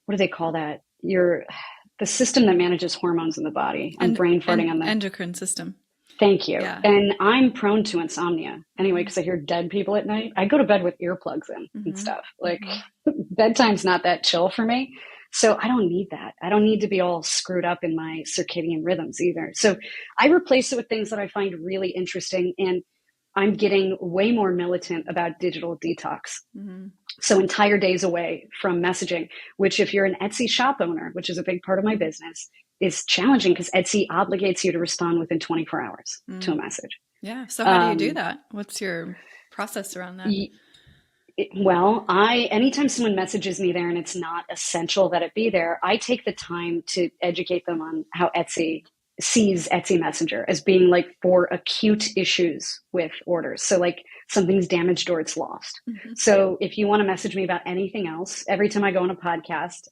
what do they call that? The system that manages hormones in the body. I'm brain farting on the endocrine system. Thank you. Yeah. And I'm prone to insomnia anyway, because I hear dead people at night. I go to bed with earplugs in and stuff. Like bedtime's not that chill for me. So I don't need that. I don't need to be all screwed up in my circadian rhythms either. So I replace it with things that I find really interesting. And I'm getting way more militant about digital detox. So entire days away from messaging, which if you're an Etsy shop owner, which is a big part of my business, is challenging because Etsy obligates you to respond within 24 hours to a message. Yeah. So how do you do that? What's your process around that? Well, anytime someone messages me there and it's not essential that it be there, I take the time to educate them on how Etsy sees Etsy Messenger as being like for acute issues with orders. So like something's damaged or it's lost. Mm-hmm. So if you want to message me about anything else, every time I go on a podcast,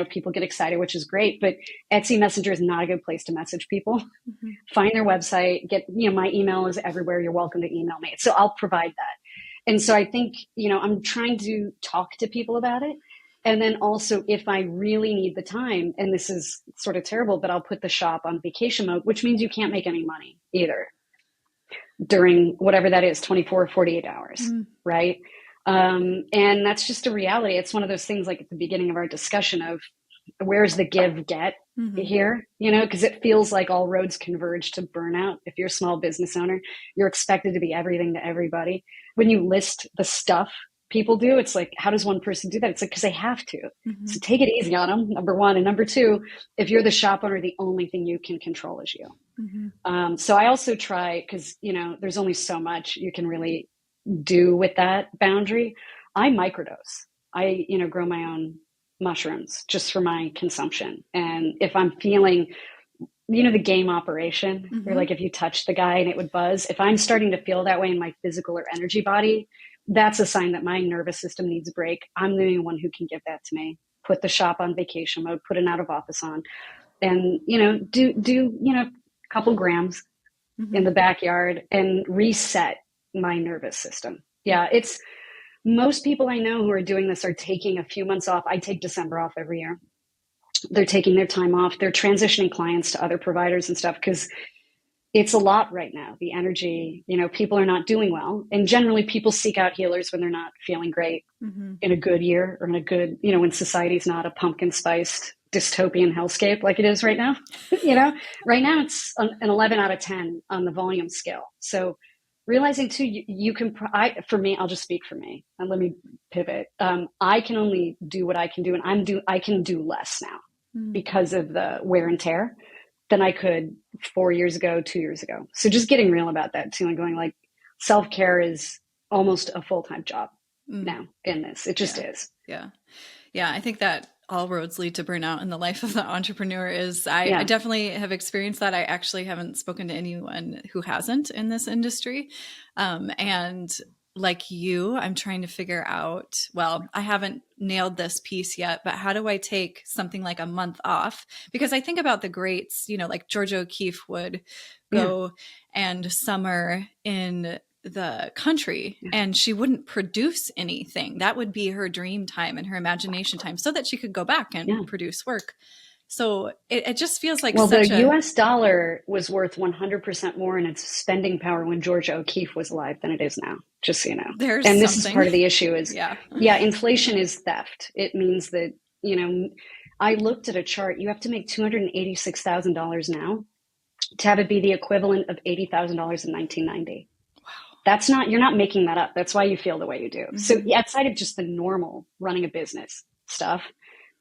people get excited, which is great, but Etsy Messenger is not a good place to message people. Mm-hmm. Find their website, my email is everywhere. You're welcome to email me. So I'll provide that. And so I think, I'm trying to talk to people about it. And then also, if I really need the time, and this is sort of terrible, but I'll put the shop on vacation mode, which means you can't make any money either during whatever that is, 24 or 48 hours, right? And that's just a reality. It's one of those things like at the beginning of our discussion of where's the give get here, because it feels like all roads converge to burnout. If you're a small business owner, you're expected to be everything to everybody. When you list the stuff people do, it's like, how does one person do that? It's like, because they have to. Mm-hmm. So take it easy on them, number one. And number two, if you're the shop owner, the only thing you can control is you. Mm-hmm. So I also try, because, there's only so much you can really do with that boundary. I microdose. I, grow my own mushrooms just for my consumption. And if I'm feeling, the game operation, where like if you touch the guy and it would buzz, if I'm starting to feel that way in my physical or energy body, that's a sign that my nervous system needs a break. I'm the only one who can give that to me. Put the shop on vacation mode, put an out of office on, and, do a couple grams in the backyard and reset my nervous system. Yeah. It's most people I know who are doing this are taking a few months off. I take December off every year. They're taking their time off. They're transitioning clients to other providers and stuff because it's a lot right now. The energy, people are not doing well. And generally people seek out healers when they're not feeling great in a good year or in a good, when society's not a pumpkin spiced dystopian hellscape like it is right now. Right now it's an 11 out of 10 on the volume scale. So realizing too, you can, for me, I'll just speak for me and let me pivot. I can only do what I can do, and I can do less now because of the wear and tear than I could 4 years ago, 2 years ago. So just getting real about that too, and going like self-care is almost a full-time job now in this. It just is. Yeah. Yeah. I think that all roads lead to burnout in the life of the entrepreneur I definitely have experienced that. I actually haven't spoken to anyone who hasn't in this industry. And like you, I'm trying to figure out, well, I haven't nailed this piece yet, but how do I take something like a month off? Because I think about the greats, like Georgia O'Keeffe would go and summer in the country and she wouldn't produce anything. That would be her dream time and her imagination time so that she could go back and produce work. So it just feels like the US dollar was worth 100% more in its spending power when Georgia O'Keeffe was alive than it is now, just so you know. This is part of the issue is, inflation is theft. It means that, I looked at a chart. You have to make $286,000 now to have it be the equivalent of $80,000 in 1990. Wow. You're not making that up. That's why you feel the way you do. Mm-hmm. So outside of just the normal running a business stuff,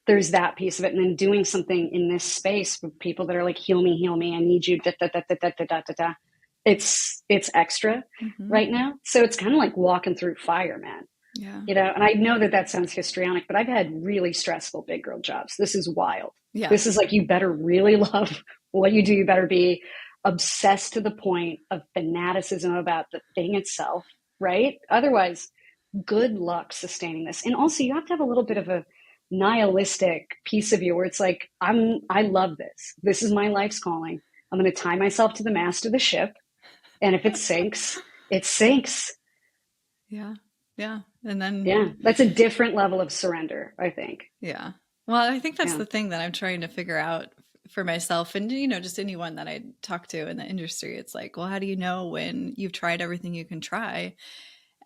there's that piece of it. And then doing something in this space with people that are like, heal me, I need you, da, da, da, da, da, da, da, da. It's extra right now. So it's kind of like walking through fire, man. Yeah. And I know that sounds histrionic, but I've had really stressful big girl jobs. This is wild. Yeah. This is like, you better really love what you do. You better be obsessed to the point of fanaticism about the thing itself, right? Otherwise, good luck sustaining this. And also you have to have a little bit of a nihilistic piece of you where it's like, I love this. This is my life's calling. I'm going to tie myself to the mast of the ship. And if it sinks, it sinks. Yeah. Yeah. And then, that's a different level of surrender, I think. Yeah. Well, I think that's the thing that I'm trying to figure out for myself and, just anyone that I talk to in the industry. It's like, well, how do you know when you've tried everything you can try?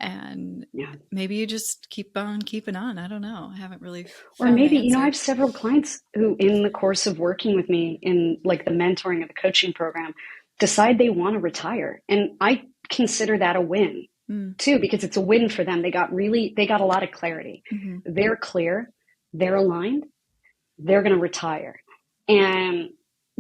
And maybe you just keep on keeping on. I don't know. I haven't really. Or maybe, I have several clients who in the course of working with me in like the mentoring or the coaching program decide they want to retire. And I consider that a win. too, because it's a win for them. They got a lot of clarity. They're clear, they're aligned, they're going to retire, and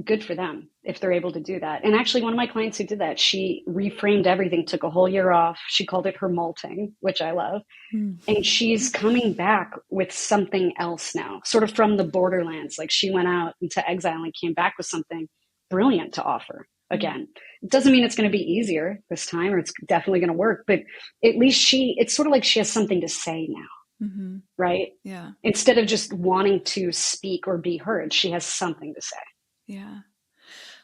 good for them if they're able to do that. And actually, one of my clients who did that, she reframed everything, took a whole year off. She called it her molting, which I love. And she's coming back with something else now, sort of from the borderlands. Like she went out into exile and came back with something brilliant to offer. Again, it doesn't mean it's going to be easier this time, or it's definitely going to work, but at least it's sort of like she has something to say now, right? Yeah. Instead of just wanting to speak or be heard, she has something to say. Yeah.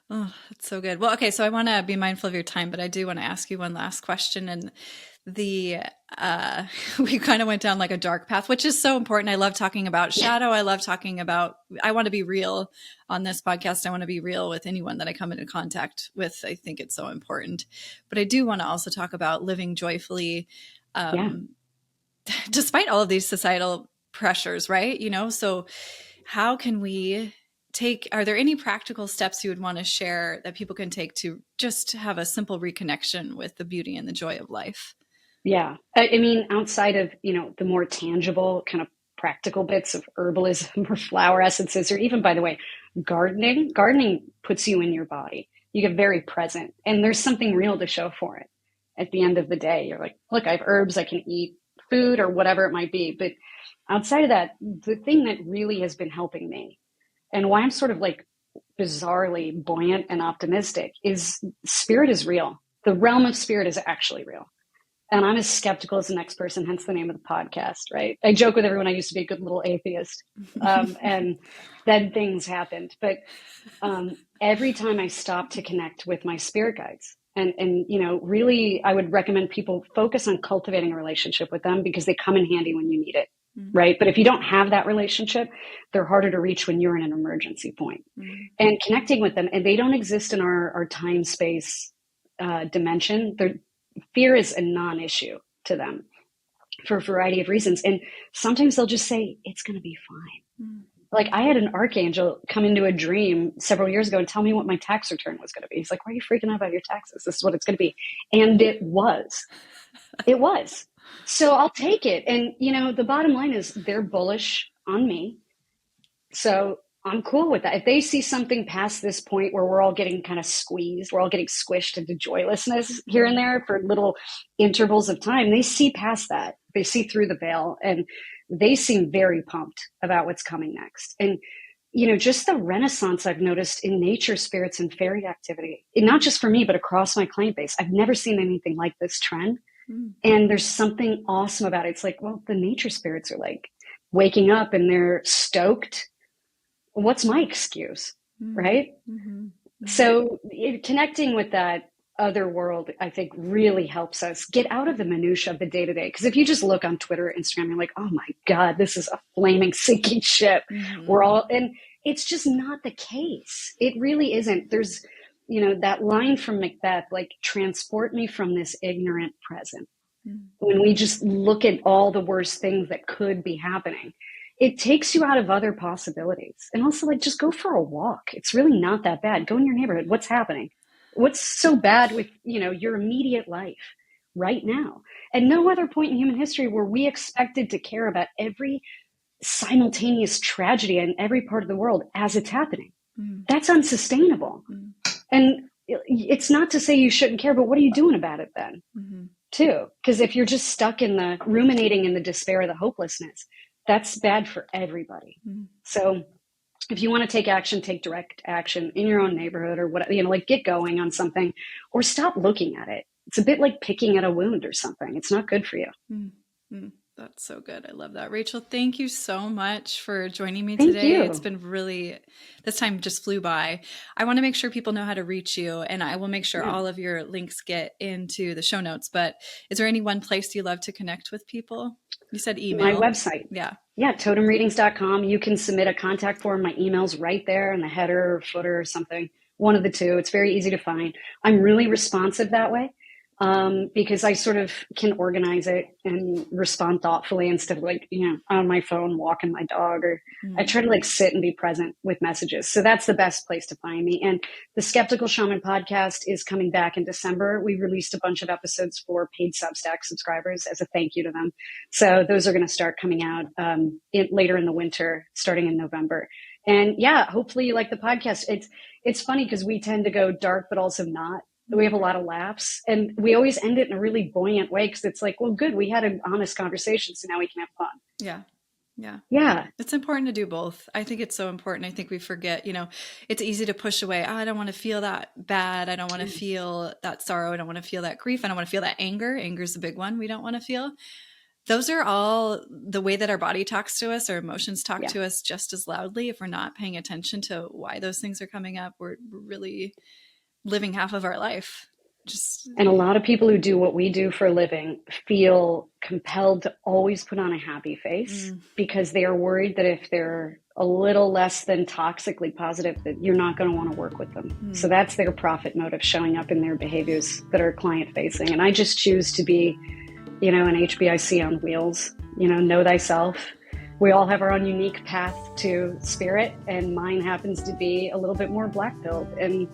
Oh, that's so good. Well, okay. So I want to be mindful of your time, but I do want to ask you one last question. And we kind of went down like a dark path, which is so important. I love talking about shadow. I love talking about, I want to be real on this podcast. I want to be real with anyone that I come into contact with. I think it's so important, but I do want to also talk about living joyfully, despite all of these societal pressures, right? So how can we are there any practical steps you would want to share that people can take to just have a simple reconnection with the beauty and the joy of life? Yeah. I mean, outside of, the more tangible kind of practical bits of herbalism or flower essences, or even, by the way, gardening puts you in your body. You get very present, and there's something real to show for it. At the end of the day, you're like, look, I have herbs, I can eat food or whatever it might be. But outside of that, the thing that really has been helping me, and why I'm sort of like bizarrely buoyant and optimistic, is spirit is real. The realm of spirit is actually real. And I'm as skeptical as the next person, hence the name of the podcast, right? I joke with everyone I used to be a good little atheist. And then things happened. But every time I stop to connect with my spirit guides, and really, I would recommend people focus on cultivating a relationship with them, because they come in handy when you need it. Right. But if you don't have that relationship, they're harder to reach when you're in an emergency point. And connecting with them, and they don't exist in our time space dimension. Fear is a non-issue to them for a variety of reasons. And sometimes they'll just say, it's going to be fine. Like I had an archangel come into a dream several years ago and tell me what my tax return was going to be. He's like, why are you freaking out about your taxes? This is what it's going to be. And it was. It was. So I'll take it. And, the bottom line is they're bullish on me. So I'm cool with that. If they see something past this point where we're all getting kind of squeezed, we're all getting squished into joylessness here and there for little intervals of time, they see past that. They see through the veil, and they seem very pumped about what's coming next. And, just the renaissance I've noticed in nature spirits and fairy activity, and not just for me, but across my client base. I've never seen anything like this trend. And there's something awesome about it. It's like, well, the nature spirits are like waking up and they're stoked. What's my excuse? Right? So connecting with that other world, I think, really helps us get out of the minutia of the day to day. Because if you just look on Twitter or Instagram, you're like, oh my God, this is a flaming sinking ship. And it's just not the case. It really isn't. There's, that line from Macbeth, like, transport me from this ignorant present. When we just look at all the worst things that could be happening, it takes you out of other possibilities. And also, like, just go for a walk. It's really not that bad. Go in your neighborhood. What's happening? What's so bad with, your immediate life right now? At no other point in human history were we expected to care about every simultaneous tragedy in every part of the world as it's happening. That's unsustainable. And it's not to say you shouldn't care, but what are you doing about it then? Too? Because if you're just stuck in the ruminating in the despair, the hopelessness, that's bad for everybody. So if you want to take action, take direct action in your own neighborhood or what, like get going on something, or stop looking at it. It's a bit like picking at a wound or something. It's not good for you. That's so good. I love that. Rachel, thank you so much for joining me today. It's been really, this time just flew by. I want to make sure people know how to reach you, and I will make sure all of your links get into the show notes. But is there any one place you love to connect with people? You said email. My website. Yeah, totemreadings.com. You can submit a contact form. My email's right there in the header or footer or something. One of the two. It's very easy to find. I'm really responsive that way. because I sort of can organize it and respond thoughtfully instead of like, on my phone, walking my dog, or I try to like sit and be present with messages. So that's the best place to find me. And the Skeptical Shaman podcast is coming back in December. We released a bunch of episodes for paid Substack subscribers as a thank you to them. So those are going to start coming out later in the winter, starting in November. And yeah, hopefully you like the podcast. It's funny because we tend to go dark, but also not. We have a lot of laughs, and we always end it in a really buoyant way because it's like, well, good, we had an honest conversation, so now we can have fun. Yeah. Yeah. Yeah. It's important to do both. I think it's so important. I think we forget, it's easy to push away. Oh, I don't want to feel that bad. I don't want to feel that sorrow. I don't want to feel that grief. I don't want to feel that anger. Anger is the big one we don't want to feel. Those are all the way that our body talks to us, our emotions talk to us just as loudly. If we're not paying attention to why those things are coming up, we're really living half of our life. And a lot of people who do what we do for a living feel compelled to always put on a happy face because they are worried that if they're a little less than toxically positive, that you're not going to want to work with them. So that's their profit motive showing up in their behaviors that are client facing. And I just choose to be, an HBIC on wheels, know thyself. We all have our own unique path to spirit, and mine happens to be a little bit more black-pilled. And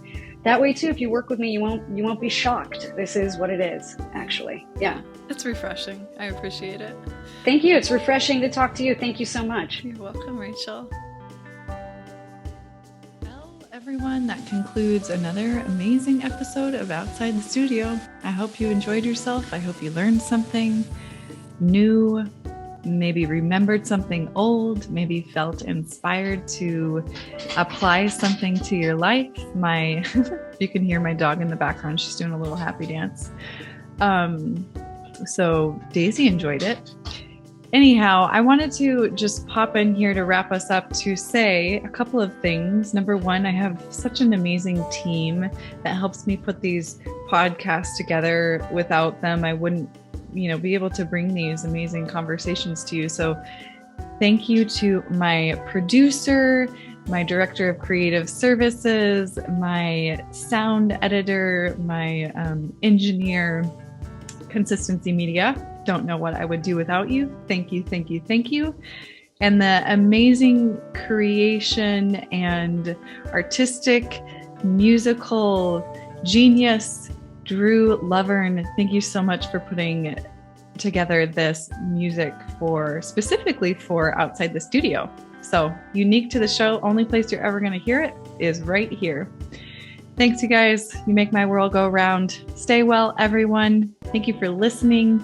that way too, if you work with me, you won't be shocked. This is what it is, actually. Yeah. It's refreshing. I appreciate it. Thank you. It's refreshing to talk to you. Thank you so much. You're welcome, Rachel. Well, everyone, that concludes another amazing episode of Outside the Studio. I hope you enjoyed yourself. I hope you learned something new, maybe remembered something old, maybe felt inspired to apply something to your life. You can hear my dog in the background. She's doing a little happy dance. So Daisy enjoyed it. Anyhow, I wanted to just pop in here to wrap us up to say a couple of things. Number one, I have such an amazing team that helps me put these podcasts together. Without them, I wouldn't be able to bring these amazing conversations to you. So thank you to my producer, my director of creative services, my sound editor, my engineer, Consistency Media. Don't know what I would do without you. Thank you, thank you, thank you. And the amazing creation and artistic musical genius, Drew Lovern. Thank you so much for putting together this music specifically for Outside the Studio. So unique to the show, only place you're ever going to hear it is right here. Thanks, you guys. You make my world go round. Stay well, everyone. Thank you for listening.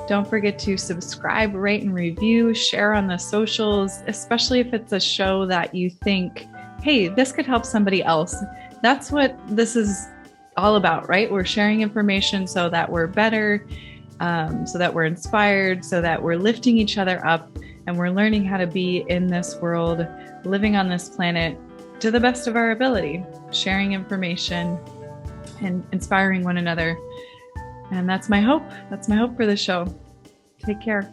Don't forget to subscribe, rate, and review, share on the socials, especially if it's a show that you think, hey, this could help somebody else. That's what this is all about, right? We're sharing information so that we're better, so that we're inspired, so that we're lifting each other up, and we're learning how to be in this world, living on this planet to the best of our ability, sharing information and inspiring one another. And that's my hope. That's my hope for the show. Take care.